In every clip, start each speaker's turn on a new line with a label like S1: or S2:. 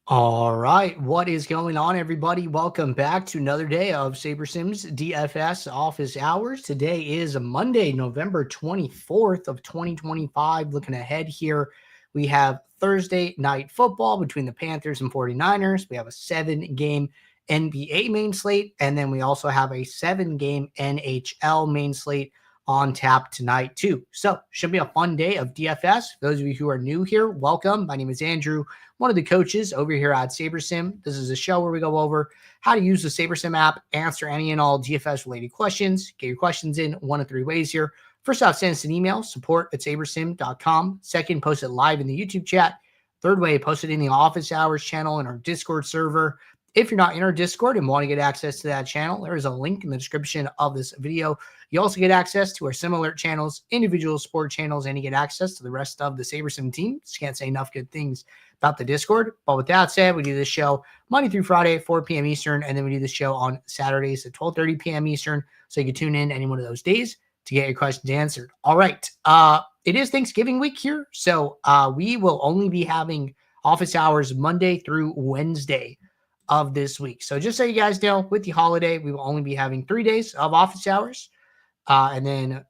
S1: All right, what is going on, everybody? Welcome back to another day of SaberSim's DFS office hours. Today is Monday, November 24th of 2025. Looking ahead here, we have Thursday night football between the Panthers and 49ers. We have a 7-game NBA main slate, and then we also have a 7-game NHL main slate on tap tonight too. So should be a fun day of DFS. For those of you who are new here, welcome. My name is Andrew, one of the coaches over here at SaberSim. This is a show where we go over how to use the SaberSim app, answer any and all DFS related questions. Get your questions in one of three ways here. First off, send us an email, support@sabersim.com. Second, post it live in the YouTube chat. Third way, post it in the office hours channel in our Discord server. If you're not in our Discord and want to get access to that channel, there is a link in the description of this video. You also get access to our sim alert channels, individual sport channels, and you get access to the rest of the SaberSim team. Just can't say enough good things about the Discord. But with that said, we do this show Monday through Friday, 4 p.m. Eastern, and then we do the show on Saturdays at 12:30 p.m. Eastern. So you can tune in any one of those days to get your questions answered. All right. It is Thanksgiving week here, so we will only be having office hours Monday through Wednesday of this week. So just so you guys know, with the holiday, we will only be having 3 days of office hours, and then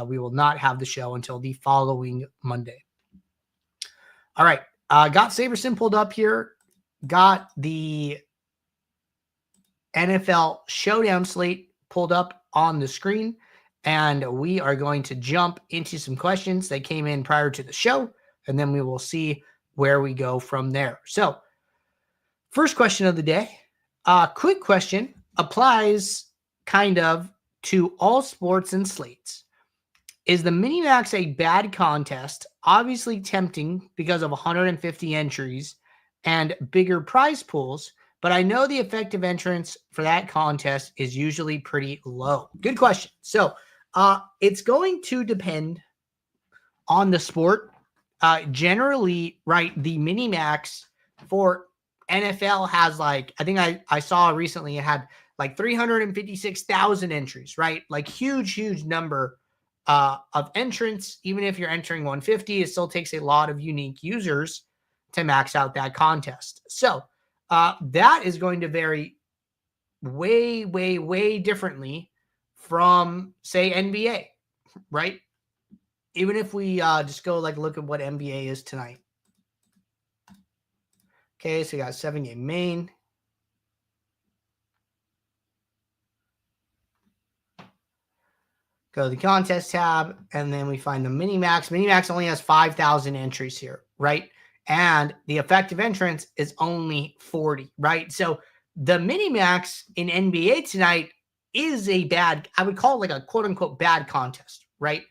S1: we will not have the show until the following Monday. All right. Got SaberSim pulled up here. Got the NFL Showdown Slate pulled up on the screen. And we are going to jump into some questions that came in prior to the show. And then we will see where we go from there. So first question of the day. Quick question, applies kind of to all sports and slates. Is the Minimax a bad contest? Obviously tempting because of 150 entries and bigger prize pools, but I know the effective entrance for that contest is usually pretty low. Good question. So it's going to depend on the sport. Generally, right, the Minimax for NFL has like, I think I saw recently it had like 356,000 entries, right? Like huge number of entrants. Even if you're entering 150, it still takes a lot of unique users to max out that contest. So that is going to vary way differently from, say, NBA, right? Even if we just go like look at what NBA is tonight. Okay, so we got 7-game main. Go to the contest tab, and then we find the Minimax. Minimax only has 5,000 entries here, right? And the effective entrance is only 40, right? So the Minimax in NBA tonight is a bad, I would call it like a quote-unquote bad contest, right?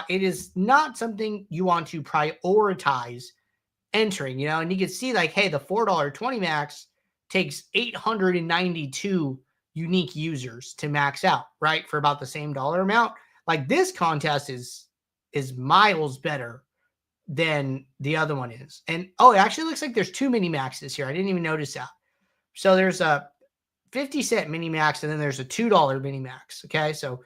S1: It is not something you want to prioritize entering, you know, and you can see like, hey, the $4.20 max takes 892 unique users to max out, right? For about the same dollar amount. Like this contest is miles better than the other one is. And oh, it actually looks like there's 2 mini maxes here. I didn't even notice that. So there's a 50-cent mini max and then there's a $2 mini max. Okay. So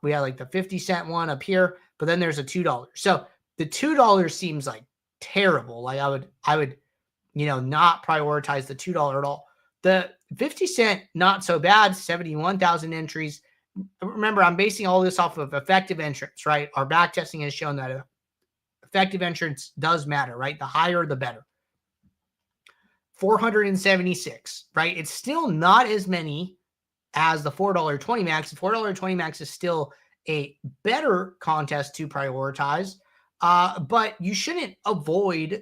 S1: we have like the 50-cent one up here, but then there's a $2. So the $2 seems like terrible. Like I would, you know, not prioritize the $2 at all. The 50-cent, not so bad, 71,000 entries. Remember, I'm basing all this off of effective entrance, right? Our back testing has shown that effective entrance does matter, right? The higher, the better. 476, right? It's still not as many as the $4.20 max. The $4.20 max is still a better contest to prioritize, but you shouldn't avoid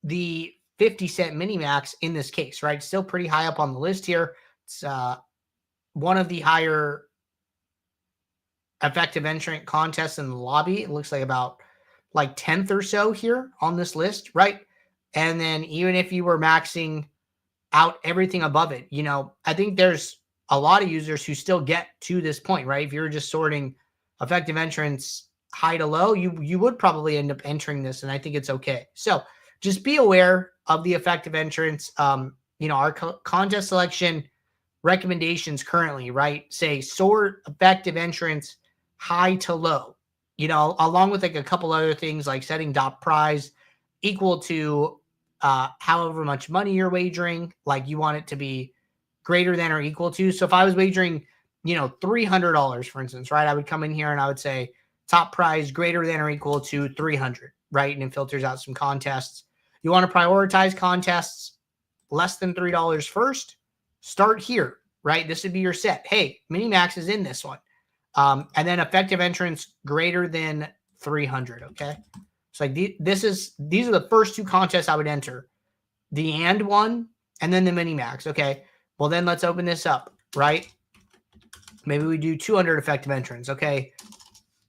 S1: the 50-cent mini max in this case, right? Still pretty high up on the list here. It's one of the higher effective entrant contests in the lobby. It looks like about like 10th or so here on this list, right? And then even if you were maxing out everything above it, you know, I think there's a lot of users who still get to this point, right? If you're just sorting effective entrance high to low, you would probably end up entering this, and I think it's okay. So just be aware of the effective entrance. You know, our contest selection recommendations currently, right, say sort effective entrance high to low, you know, along with like a couple other things like setting dot prize equal to however much money you're wagering. Like you want it to be greater than or equal to. So if I was wagering, $300, for instance, right, I would come in here and I would say top prize greater than or equal to 300, right? And it filters out some contests. You want to prioritize contests less than $3 first. Start here, right? This would be your set. Hey, mini max is in this one. And then effective entrance greater than 300. Okay. So like these are the first two contests I would enter, the and one, and then the mini max. Okay. Well, then let's open this up, right? Maybe we do 200 effective entrance. Okay.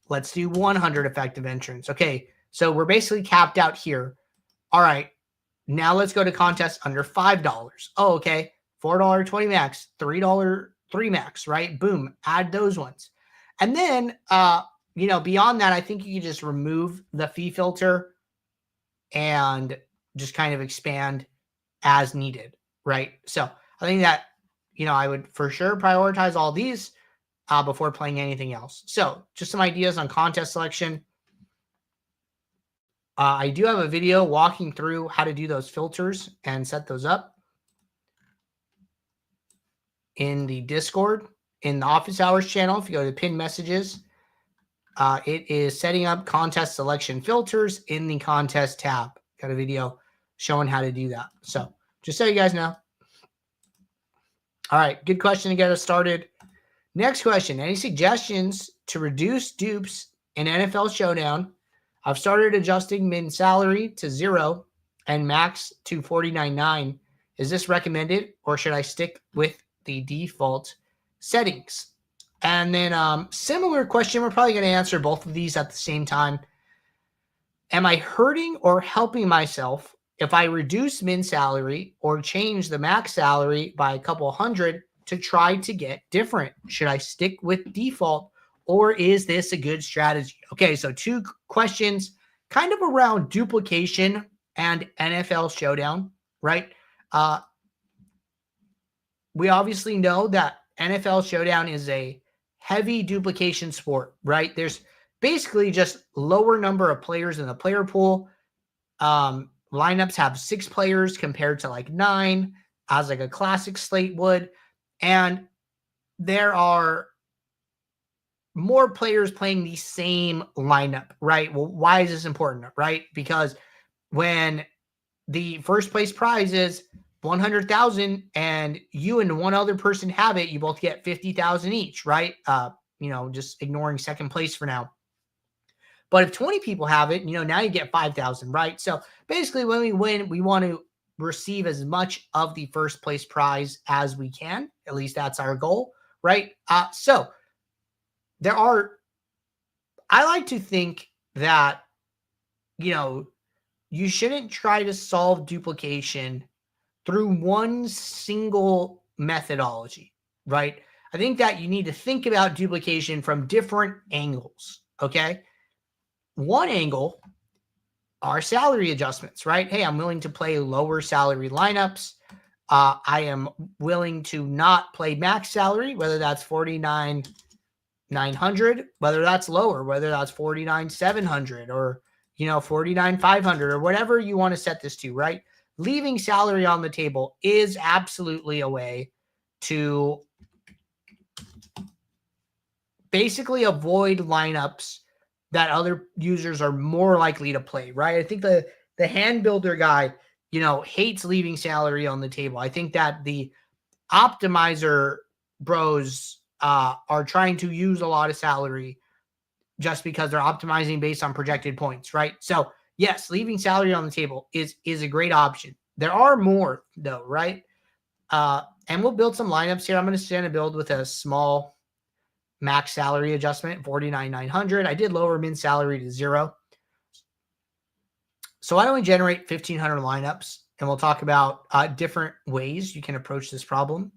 S1: Let's do 100 effective entrance. Okay. So we're basically capped out here. All right. Now let's go to contests under $5. Oh, okay. $4 20 max, $3 3 max, right? Boom. Add those ones. And then, beyond that, I think you can just remove the fee filter and just kind of expand as needed, right? So I think that, I would for sure prioritize all these before playing anything else. So just some ideas on contest selection. I do have a video walking through how to do those filters and set those up in the Discord, in the office hours channel. If you go to pin messages, it is setting up contest selection filters in the contest tab. Got a video showing how to do that. So just so you guys know. All right. Good question to get us started. Next question. Any suggestions to reduce dupes in NFL Showdown? I've started adjusting min salary to 0 and max to 49.9. Is this recommended, or should I stick with the default settings? And then similar question. We're probably going to answer both of these at the same time. Am I hurting or helping myself if I reduce min salary or change the max salary by a couple hundred to try to get different? Should I stick with default, or is this a good strategy? Okay, so two questions kind of around duplication and NFL Showdown, right? We obviously know that NFL Showdown is a heavy duplication sport, right? There's basically just lower number of players in the player pool. Lineups have 6 players compared to like 9, as like a classic slate would. And there are more players playing the same lineup, right? Well, why is this important, right? Because when the first place prize is 100,000 and you and one other person have it, you both get 50,000 each, right? Just ignoring second place for now. But if 20 people have it, now you get 5,000, right? So basically when we win, we want to receive as much of the first place prize as we can. At least that's our goal, right? So I like to think that, you shouldn't try to solve duplication through one single methodology, right? I think that you need to think about duplication from different angles, okay? One angle are salary adjustments, right? Hey, I'm willing to play lower salary lineups. I am willing to not play max salary, whether that's 49,900, whether that's lower, whether that's 49,700 or 49,500 or whatever you want to set this to, right? Leaving salary on the table is absolutely a way to basically avoid lineups that other users are more likely to play, right? I think the hand builder guy, hates leaving salary on the table. I think that the optimizer bros are trying to use a lot of salary just because they're optimizing based on projected points, right? So yes, leaving salary on the table is a great option. There are more though, right? And we'll build some lineups here. I'm going to stand a build with a small max salary adjustment, 49,900. I did lower min salary to 0. So why don't we generate 1,500 lineups, and we'll talk about different ways you can approach this problem.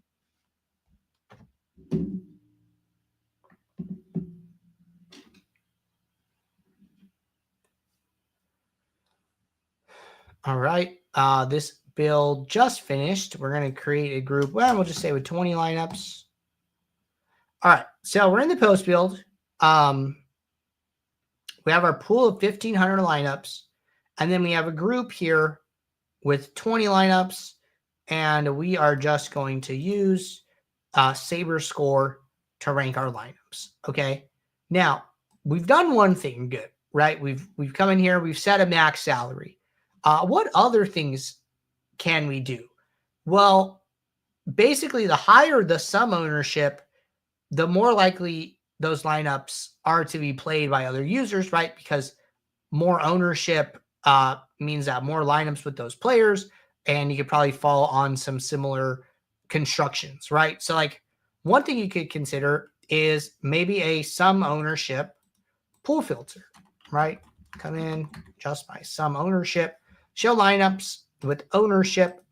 S1: All right. This build just finished. We're going to create a group. Well, we'll just say with 20 lineups. All right. So we're in the post build. We have our pool of 1,500 lineups. And then we have a group here with 20 lineups, and we are just going to use Saber Score to rank our lineups. Okay. Now, we've done one thing good, right? We've come in here, we've set a max salary. What other things can we do? Well, basically, the higher the sum ownership, the more likely those lineups are to be played by other users, right? Because more ownership means that more lineups with those players, and you could probably fall on some similar constructions, right? So like one thing you could consider is maybe a sum ownership pool filter, right? Come in just by sum ownership, show lineups with ownership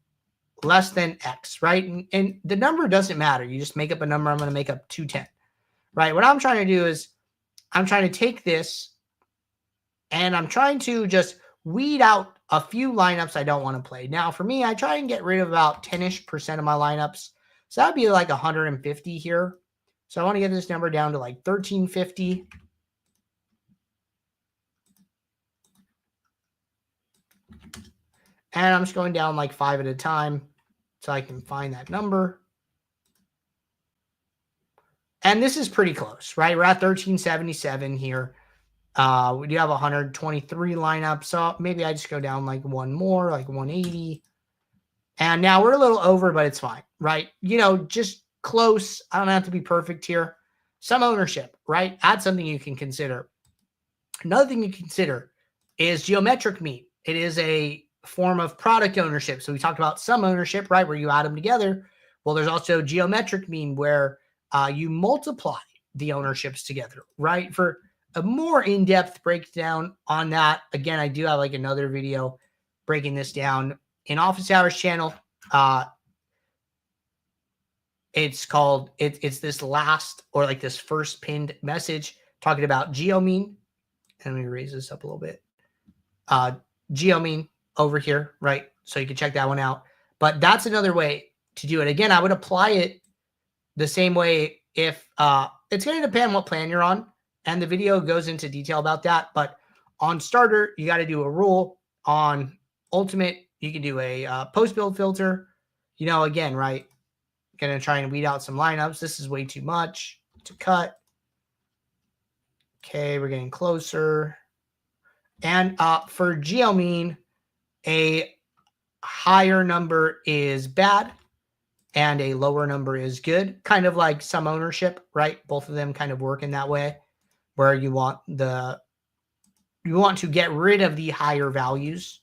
S1: less than X, right? And the number doesn't matter. You just make up a number. I'm going to make up 210, right? What I'm trying to do is I'm trying to take this and I'm trying to just weed out a few lineups I don't want to play. Now, for me, I try and get rid of about 10-ish% of my lineups. So that'd be like 150 here. So I want to get this number down to like 1350. And I'm just going down like 5 at a time so I can find that number. And this is pretty close, right? We're at 1377 here. We do have 123 lineups, so maybe I just go down like one more, like 180. And now we're a little over, but it's fine, right? You know, just close. I don't have to be perfect here. Some ownership, right? Add something you can consider. Another thing you consider is geometric mean. It is a form of product ownership. So we talked about some ownership, right, where you add them together. Well, there's also geometric mean where you multiply the ownerships together, right? For a more in-depth breakdown on that, again, I do have like another video breaking this down in Office Hours channel. It's called, it's this last or like this first pinned message talking about geomean. And let me raise this up a little bit. Geomean over here, right? So you can check that one out. But that's another way to do it. Again, I would apply it the same way if it's going to depend what plan you're on. And the video goes into detail about that. But on starter, you got to do a rule. On ultimate, you can do a post-build filter. You know, again, right? Going to try and weed out some lineups. This is way too much to cut. Okay, we're getting closer. And for geomean, a higher number is bad and a lower number is good. Kind of like some ownership, right? Both of them kind of work in that way where you want to get rid of the higher values.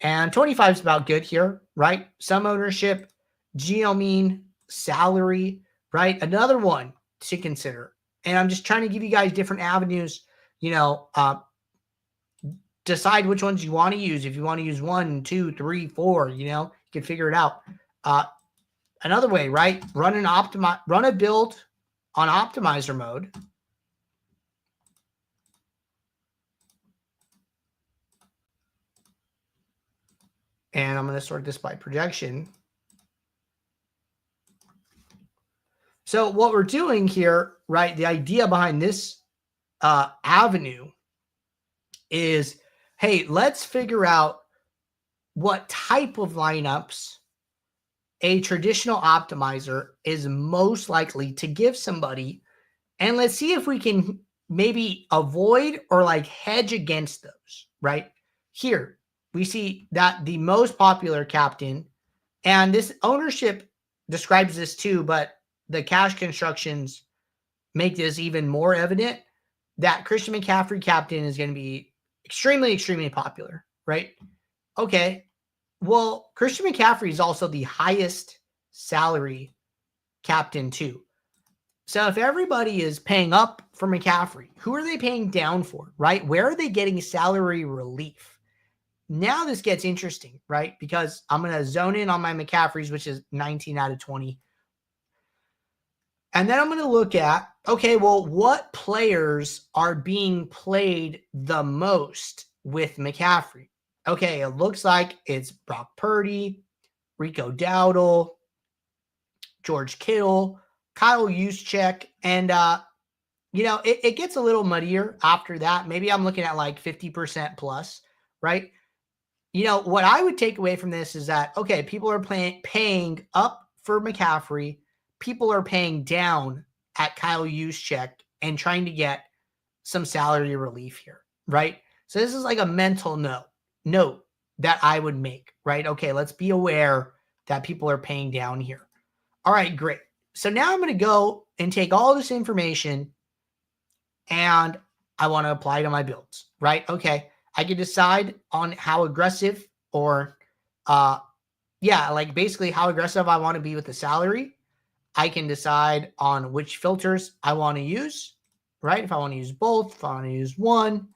S1: And 25 is about good here, right? Some ownership, geomean, salary, right? Another one to consider. And I'm just trying to give you guys different avenues, you know, decide which ones you want to use. If you want to use 1, 2, 3, 4, you know, you can figure it out. Another way, right? Run a build on optimizer mode. And I'm going to sort this by projection. So what we're doing here, right? The idea behind this avenue is, hey, let's figure out what type of lineups a traditional optimizer is most likely to give somebody. And let's see if we can maybe avoid or like hedge against those, right? Here, we see that the most popular captain, and this ownership describes this too, but the cash constructions make this even more evident, that Christian McCaffrey captain is going to be extremely, extremely popular, right? Okay. Well, Christian McCaffrey is also the highest salary captain too. So if everybody is paying up for McCaffrey, who are they paying down for, right? Where are they getting salary relief? Now this gets interesting, right? Because I'm going to zone in on my McCaffreys, which is 19 out of 20. And then I'm going to look at, okay, well, what players are being played the most with McCaffrey? Okay, it looks like it's Brock Purdy, Rico Dowdle, George Kittle, Kyle Juszczyk, and, you know, it gets a little muddier after that. Maybe I'm looking at like 50% plus, right? what I would take away from this is that, okay, people are paying up for McCaffrey. People are paying down at Kyle Juszczyk and trying to get some salary relief here, right? So this is like a mental note that I would make, right? Okay, let's be aware that people are paying down here. All right, great. So now I'm going to go and take all this information and I want to apply to my builds, right? Okay, I can decide on how aggressive or, like basically how aggressive I want to be with the salary. I can decide on which filters I want to use, right? If I want to use both, if I want to use one.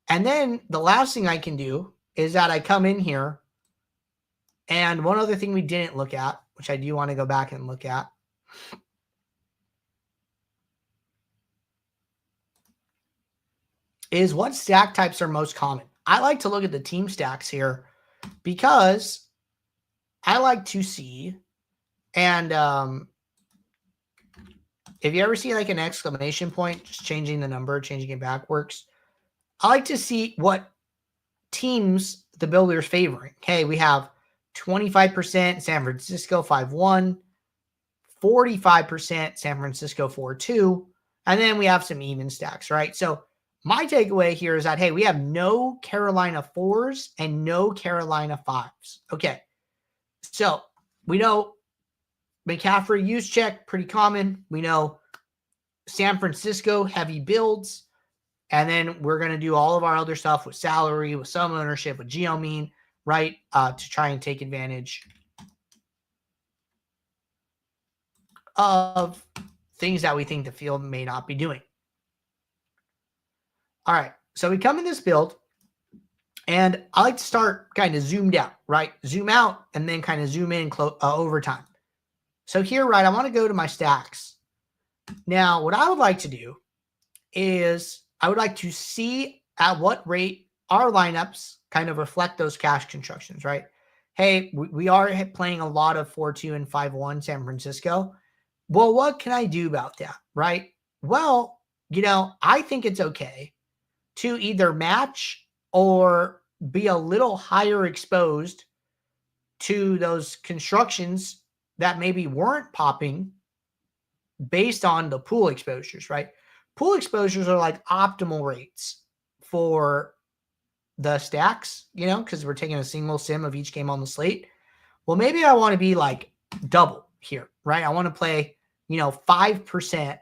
S1: And then the last thing I can do is that I come in here, and one other thing we didn't look at, which I do want to go back and look at, is what stack types are most common. I like to look at the team stacks here because I like to see, and if you ever see like an exclamation point, just changing the number, changing it back works. I like to see what teams the builder's favoring. Okay, we have 25% San Francisco 5-1, 45% San Francisco 4-2, and then we have some even stacks, right? So my takeaway here is that, hey, we have no Carolina 4s and no Carolina 5s. Okay, so we know McCaffrey Juszczyk, pretty common. We know San Francisco heavy builds. And then we're going to do all of our other stuff with salary, with some ownership, with geo-mean, right, to try and take advantage of things that we think the field may not be doing. All right, so we come in this build, and I like to start kind of zoomed out, right? Zoom out and then kind of zoom in over time. So here, right, I want to go to my stacks. Now, what I would like to do is I would like to see at what rate our lineups kind of reflect those cash constructions, right? Hey, we are playing a lot of 4-2 and 5-1 San Francisco. Well, what can I do about that, right? Well, I think it's okay to either match or be a little higher exposed to those constructions that maybe weren't popping based on the pool exposures, right? Pool exposures are like optimal rates for the stacks, because we're taking a single sim of each game on the slate. Well, maybe I want to be like double here, right? I want to play, 5%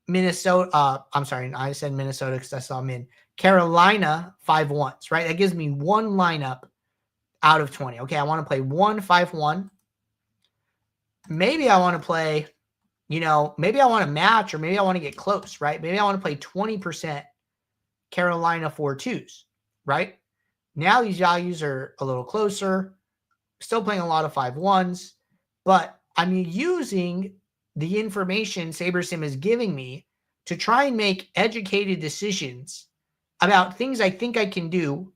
S1: Minnesota. I'm sorry, I said Minnesota because that's all I'm in. Carolina 5-1s, right? That gives me one lineup out of 20. Okay, I want to play 1-5-1. Maybe I want to play, maybe I want to match, or maybe I want to get close, right? Maybe I want to play 20% Carolina 4-2s, right? Now these values are a little closer. Still playing a lot of 5-1s, but I'm using the information SaberSim is giving me to try and make educated decisions about things I think I can do,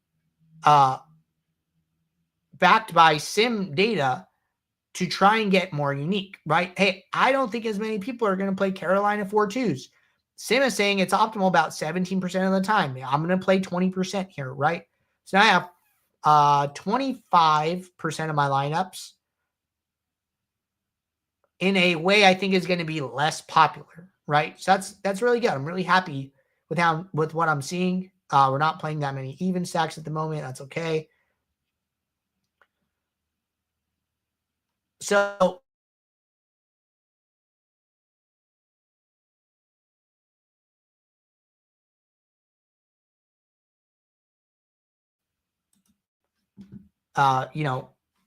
S1: backed by sim data, to try and get more unique, right? Hey, I don't think as many people are going to play Carolina 4-2s. Sim is saying it's optimal about 17% of the time. I'm going to play 20% here, right? So now I have 25% of my lineups in a way I think is going to be less popular, right? So that's really good. I'm really happy with what I'm seeing. We're not playing that many even stacks at the moment. That's okay. So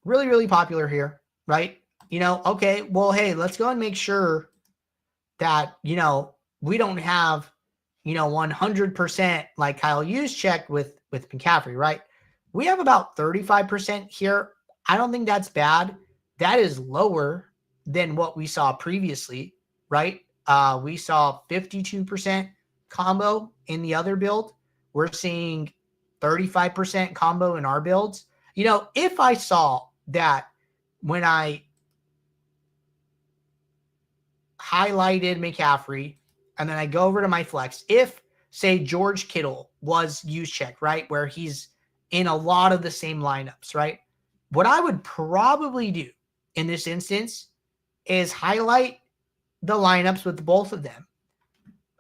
S1: really, really popular here, right? Okay, well, hey, let's go and make sure that, we don't have, 100% like Kyle Juszczyk with McCaffrey, right? We have about 35% here. I don't think that's bad. That is lower than what we saw previously, right? We saw 52% combo in the other build. We're seeing 35% combo in our builds. If I saw that when I highlighted McCaffrey and then I go over to my flex, if say George Kittle was Juszczyk, right, where he's in a lot of the same lineups, right? What I would probably do in this instance is highlight the lineups with both of them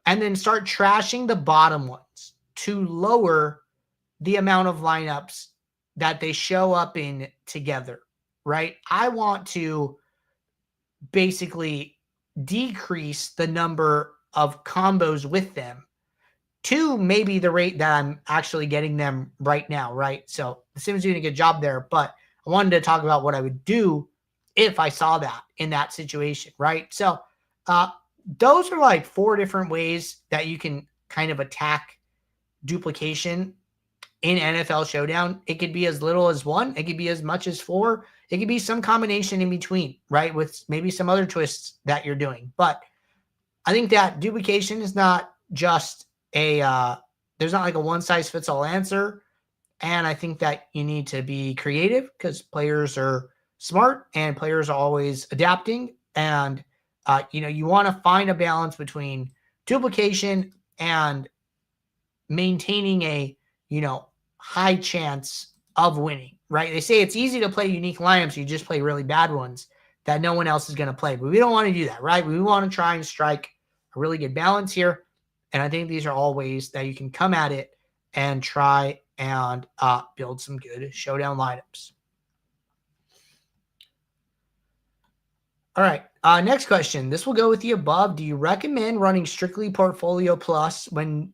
S1: and then start trashing the bottom ones to lower the amount of lineups that they show up in together, right? I want to basically decrease the number of combos with them to maybe the rate that I'm actually getting them right now, right? So the Sim's doing a good job there, but I wanted to talk about what I would do if I saw that in that situation, right? So those are like 4 different ways that you can kind of attack duplication in NFL Showdown. It could be as little as 1. It could be as much as 4. It could be some combination in between, right? With maybe some other twists that you're doing. But I think that duplication is not just there's not like a one-size-fits-all answer. And I think that you need to be creative because players are smart and players are always adapting. And, you want to find a balance between duplication and maintaining a, high chance of winning, right? They say it's easy to play unique lineups. You just play really bad ones that no one else is going to play. But we don't want to do that, right? We want to try and strike a really good balance here. And I think these are all ways that you can come at it and try and build some good showdown lineups. All right. Next question. This will go with the above. Do you recommend running strictly Portfolio Plus when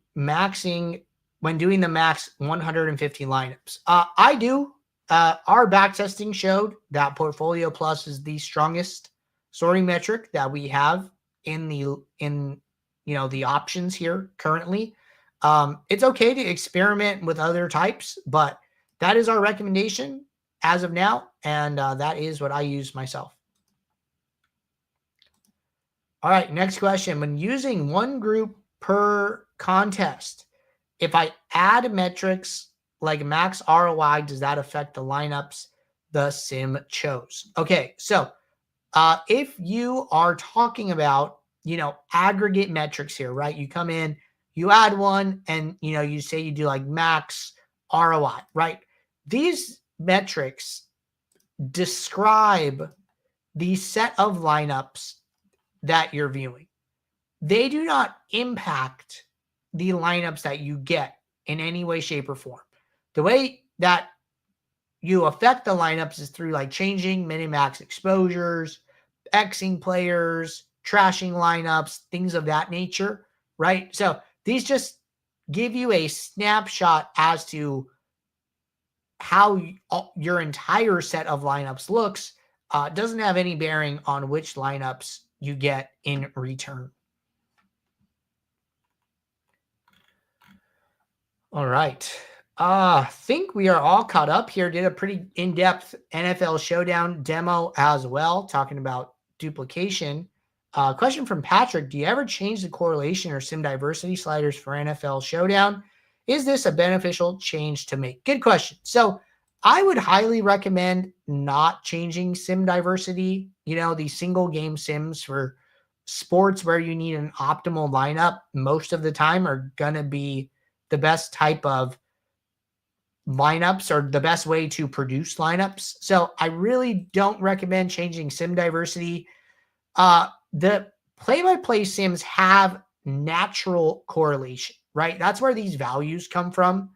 S1: doing the max 150 lineups? I do. Our back testing showed that Portfolio Plus is the strongest sorting metric that we have in the options here currently. It's okay to experiment with other types, but that is our recommendation as of now, and that is what I use myself. All right, next question. When using one group per contest, if I add metrics like max ROI, does that affect the lineups the sim chose? Okay, so if you are talking about, aggregate metrics here, right? You come in, you add one, and, you say you do like max ROI, right? These metrics describe the set of lineups that you're viewing. They do not impact the lineups that you get in any way, shape, or form. The way that you affect the lineups is through like changing min-max exposures, Xing players, trashing lineups, things of that nature, right? So these just give you a snapshot as to how your entire set of lineups looks. Doesn't have any bearing on which lineups you get in return. All right. I think we are all caught up here. Did a pretty in-depth NFL Showdown demo as well, talking about duplication. Question from Patrick. Do you ever change the correlation or sim diversity sliders for NFL Showdown? Is this a beneficial change to make? Good question. So I would highly recommend not changing sim diversity. These single game sims for sports where you need an optimal lineup most of the time are going to be the best type of lineups or the best way to produce lineups. So I really don't recommend changing sim diversity. The play-by-play sims have natural correlation, right? That's where these values come from.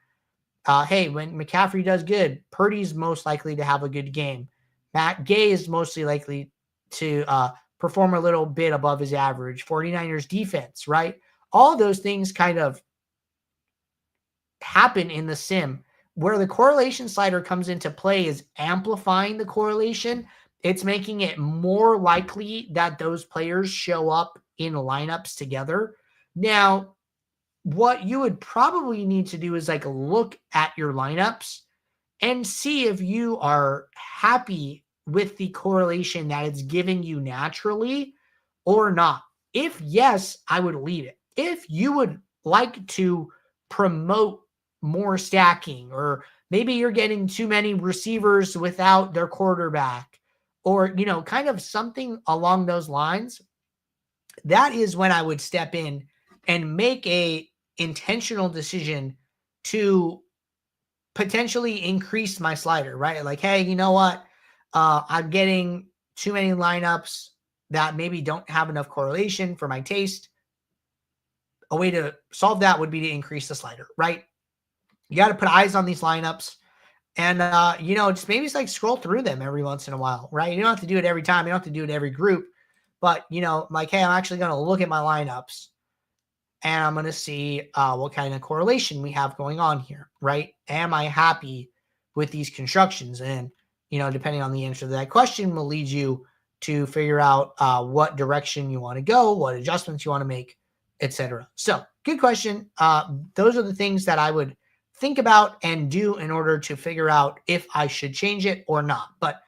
S1: Hey, when McCaffrey does good, Purdy's most likely to have a good game. Matt Gay is mostly likely to perform a little bit above his average. 49ers defense, right? All those things kind of happen in the sim. Where the correlation slider comes into play is amplifying the correlation. It's making it more likely that those players show up in lineups together. Now, what you would probably need to do is like look at your lineups and see if you are happy with the correlation that it's giving you naturally or not. If yes, I would leave it. If you would like to promote more stacking, or maybe you're getting too many receivers without their quarterback, or, kind of something along those lines, that is when I would step in and make a intentional decision to potentially increase my slider, right? Like, hey, you know what? I'm getting too many lineups that maybe don't have enough correlation for my taste. A way to solve that would be to increase the slider, right? You got to put eyes on these lineups and, just maybe it's like scroll through them every once in a while, right? You don't have to do it every time. You don't have to do it every group, but, like, hey, I'm actually going to look at my lineups and I'm going to see what kind of correlation we have going on here, right? Am I happy with these constructions? And, depending on the answer to that question will lead you to figure out what direction you want to go, what adjustments you want to make, etc. So good question. Those are the things that I would think about and do in order to figure out if I should change it or not. But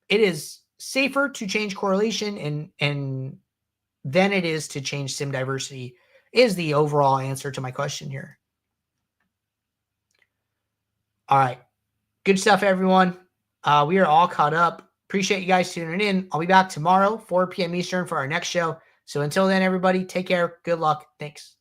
S1: it is safer to change correlation and than it is to change sim diversity is the overall answer to my question here. All right. Good stuff, everyone. We are all caught up. Appreciate you guys tuning in. I'll be back tomorrow, 4 p.m. Eastern for our next show. So until then, everybody, take care. Good luck. Thanks.